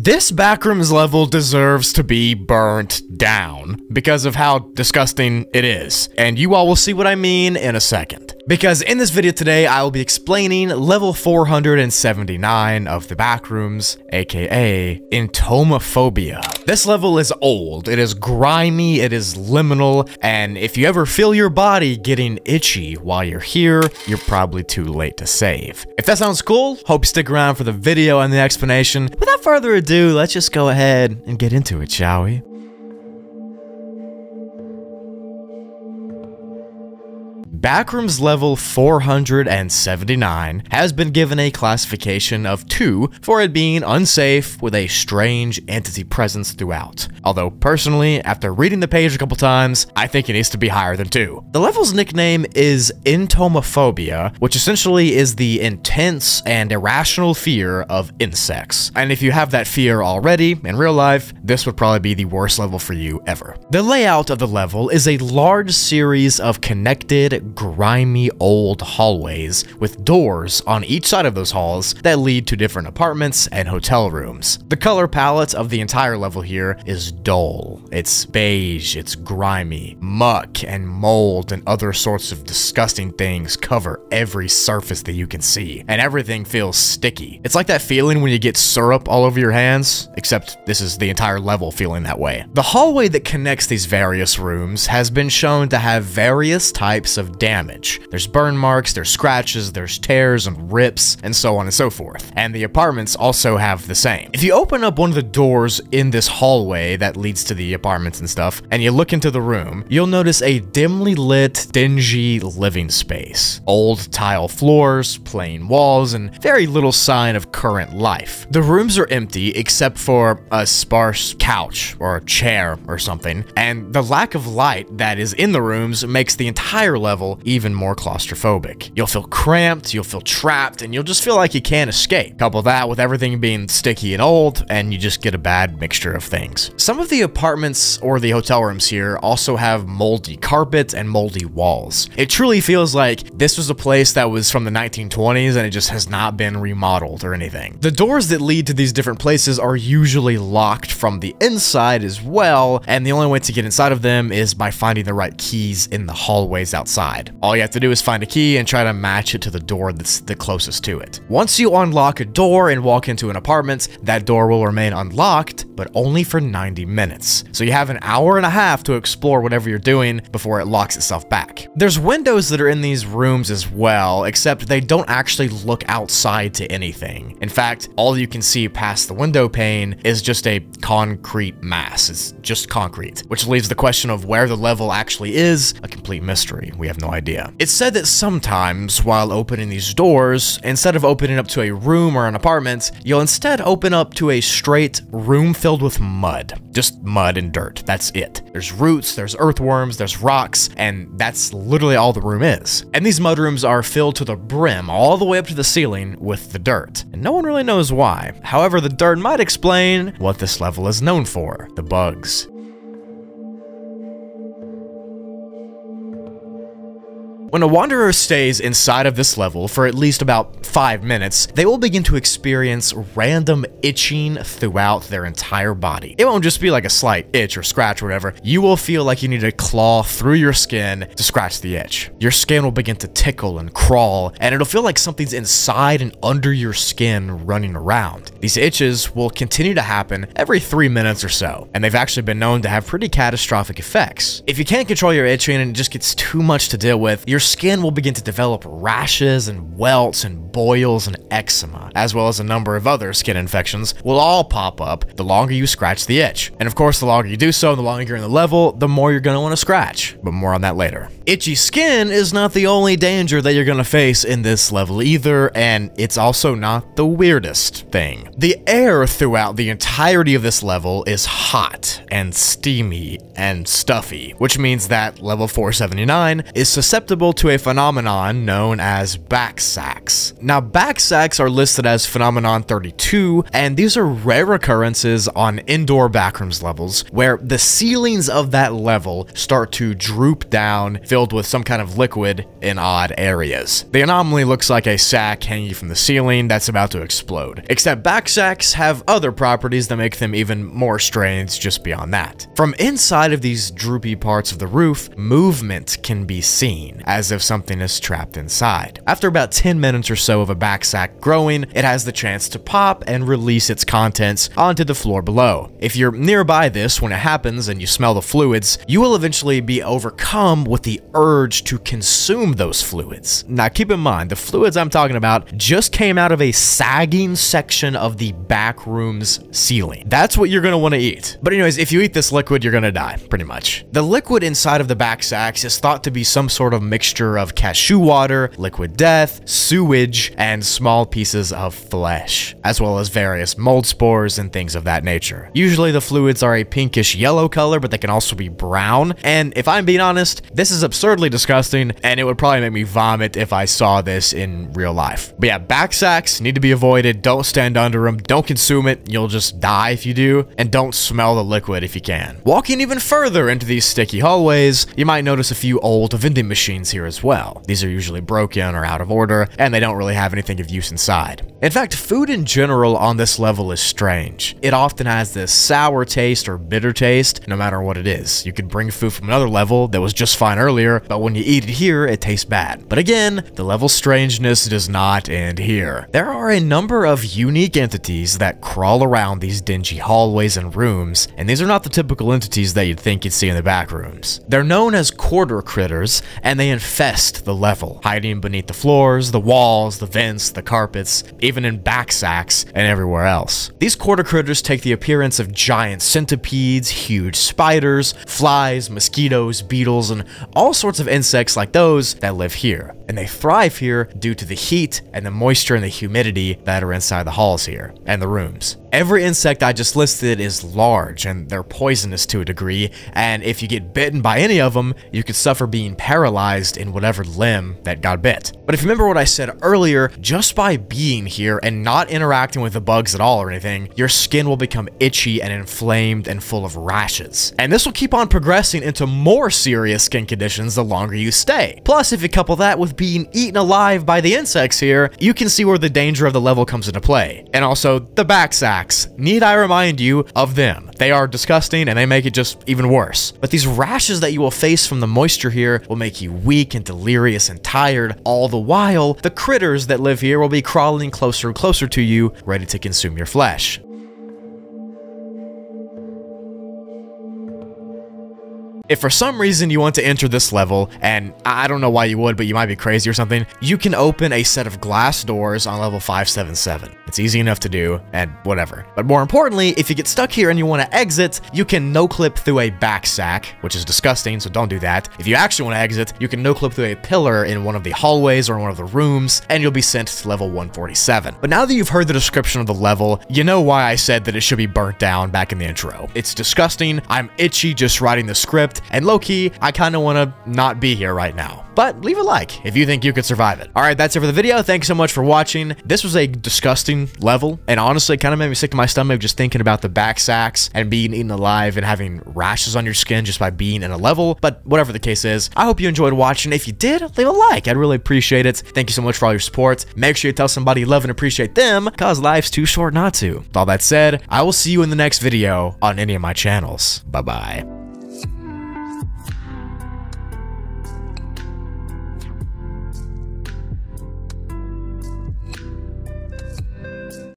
This backrooms level deserves to be burnt down because of how disgusting it is, and you all will see what I mean in a second. Because in this video today, I will be explaining level 479 of the backrooms, aka Entomophobia. This level is old, it is grimy, it is liminal, and if you ever feel your body getting itchy while you're here, you're probably too late to save. If that sounds cool, hope you stick around for the video and the explanation. Without further ado, let's just go ahead and get into it, shall we? Backrooms level 479 has been given a classification of 2 for it being unsafe with a strange entity presence throughout. Although personally, after reading the page a couple times, I think it needs to be higher than 2. The level's nickname is Entomophobia, which essentially is the intense and irrational fear of insects. And if you have that fear already in real life, this would probably be the worst level for you ever. The layout of the level is a large series of connected, grimy old hallways with doors on each side of those halls that lead to different apartments and hotel rooms. The color palette of the entire level here is dull. It's beige, it's grimy. Muck and mold and other sorts of disgusting things cover every surface that you can see, and everything feels sticky. It's like that feeling when you get syrup all over your hands, except this is the entire level feeling that way. The hallway that connects these various rooms has been shown to have various types of damage. There's burn marks, there's scratches, there's tears and rips, and so on and so forth. And the apartments also have the same. If you open up one of the doors in this hallway that leads to the apartments and stuff, and you look into the room, you'll notice a dimly lit, dingy living space. Old tile floors, plain walls, and very little sign of current life. The rooms are empty except for a sparse couch or a chair or something, and the lack of light that is in the rooms makes the entire level even more claustrophobic. You'll feel cramped, you'll feel trapped, and you'll just feel like you can't escape. Couple that with everything being sticky and old, and you just get a bad mixture of things. Some of the apartments or the hotel rooms here also have moldy carpet and moldy walls. It truly feels like this was a place that was from the 1920s and it just has not been remodeled or anything. The doors that lead to these different places are usually locked from the inside as well, and the only way to get inside of them is by finding the right keys in the hallways outside. All you have to do is find a key and try to match it to the door that's the closest to it. Once you unlock a door and walk into an apartment, that door will remain unlocked, but only for 90 minutes. So you have an hour and a half to explore whatever you're doing before it locks itself back. There's windows that are in these rooms as well, except they don't actually look outside to anything. In fact, all you can see past the window pane is just a concrete mass. It's just concrete, which leaves the question of where the level actually is a complete mystery. We have no idea. It's said that sometimes while opening these doors, instead of opening up to a room or an apartment, you'll instead open up to a straight room filled with mud. Just mud and dirt. That's it. There's roots, there's earthworms, there's rocks, and that's literally all the room is. And these mud rooms are filled to the brim, all the way up to the ceiling with the dirt. And no one really knows why. However, the dirt might explain what this level is known for: the bugs. When a wanderer stays inside of this level for at least about 5 minutes, they will begin to experience random itching throughout their entire body. It won't just be like a slight itch or scratch or whatever. You will feel like you need to claw through your skin to scratch the itch. Your skin will begin to tickle and crawl, and it'll feel like something's inside and under your skin running around. These itches will continue to happen every 3 minutes or so, and they've actually been known to have pretty catastrophic effects. If you can't control your itching and it just gets too much to deal with, your skin will begin to develop rashes and welts and boils and eczema, as well as a number of other skin infections will all pop up the longer you scratch the itch. And of course, the longer you do so, the longer you're in the level, the more you're going to want to scratch, but more on that later. Itchy skin is not the only danger that you're going to face in this level either, and it's also not the weirdest thing. The air throughout the entirety of this level is hot and steamy and stuffy, which means that level 479 is susceptible attributable to a phenomenon known as back sacks. Now, back sacks are listed as phenomenon 32, and these are rare occurrences on indoor backrooms levels where the ceilings of that level start to droop down, filled with some kind of liquid in odd areas. The anomaly looks like a sack hanging from the ceiling that's about to explode, except back sacks have other properties that make them even more strange just beyond that. From inside of these droopy parts of the roof, movement can be seen, as if something is trapped inside. After about 10 minutes or so of a back sack growing, it has the chance to pop and release its contents onto the floor below. If you're nearby this when it happens and you smell the fluids, you will eventually be overcome with the urge to consume those fluids. Now keep in mind, the fluids I'm talking about just came out of a sagging section of the backroom's ceiling. That's what you're going to want to eat. But anyways, if you eat this liquid, you're going to die, pretty much. The liquid inside of the back sacks is thought to be some sort of mixture of cashew water, liquid death, sewage, and small pieces of flesh, as well as various mold spores and things of that nature. Usually the fluids are a pinkish yellow color, but they can also be brown, and if I'm being honest, this is absurdly disgusting, and it would probably make me vomit if I saw this in real life. But yeah, back sacks need to be avoided. Don't stand under them, don't consume it, you'll just die if you do, and don't smell the liquid if you can. Walking even further into these sticky hallways, you might notice a few old vending machines here as well. These are usually broken or out of order, and they don't really have anything of use inside. In fact, food in general on this level is strange. It often has this sour taste or bitter taste, no matter what it is. You could bring food from another level that was just fine earlier, but when you eat it here, it tastes bad. But again, the level's strangeness does not end here. There are a number of unique entities that crawl around these dingy hallways and rooms, and these are not the typical entities that you'd think you'd see in the back rooms. They're known as quarter critters, and they infest the level, hiding beneath the floors, the walls, the vents, the carpets, even in back sacks and everywhere else. These quarter critters take the appearance of giant centipedes, huge spiders, flies, mosquitoes, beetles, and all sorts of insects like those that live here. And they thrive here due to the heat and the moisture and the humidity that are inside the halls here and the rooms. Every insect I just listed is large and they're poisonous to a degree, and if you get bitten by any of them, you could suffer being paralyzed in whatever limb that got bit. But if you remember what I said earlier, just by being here and not interacting with the bugs at all or anything, your skin will become itchy and inflamed and full of rashes. And this will keep on progressing into more serious skin conditions the longer you stay. Plus, if you couple that with being eaten alive by the insects here, you can see where the danger of the level comes into play. And also, the back sack. Need I remind you of them? They are disgusting and they make it just even worse. But these rashes that you will face from the moisture here will make you weak and delirious and tired. All the while, the critters that live here will be crawling closer and closer to you, ready to consume your flesh. If for some reason you want to enter this level, and I don't know why you would, but you might be crazy or something, you can open a set of glass doors on level 577. It's easy enough to do, and whatever. But more importantly, if you get stuck here and you want to exit, you can no-clip through a back sack, which is disgusting, so don't do that. If you actually want to exit, you can no-clip through a pillar in one of the hallways or one of the rooms, and you'll be sent to level 147. But now that you've heard the description of the level, you know why I said that it should be burnt down back in the intro. It's disgusting, I'm itchy just writing the script, and low-key, I kind of want to not be here right now. But leave a like if you think you could survive it. Alright, that's it for the video. Thanks so much for watching. This was a disgusting level, and honestly, it kind of made me sick to my stomach just thinking about the back sacks and being eaten alive and having rashes on your skin just by being in a level. But whatever the case is, I hope you enjoyed watching. If you did, leave a like. I'd really appreciate it. Thank you so much for all your support. Make sure you tell somebody you love and appreciate them, because life's too short not to. With all that said, I will see you in the next video on any of my channels. Bye-bye.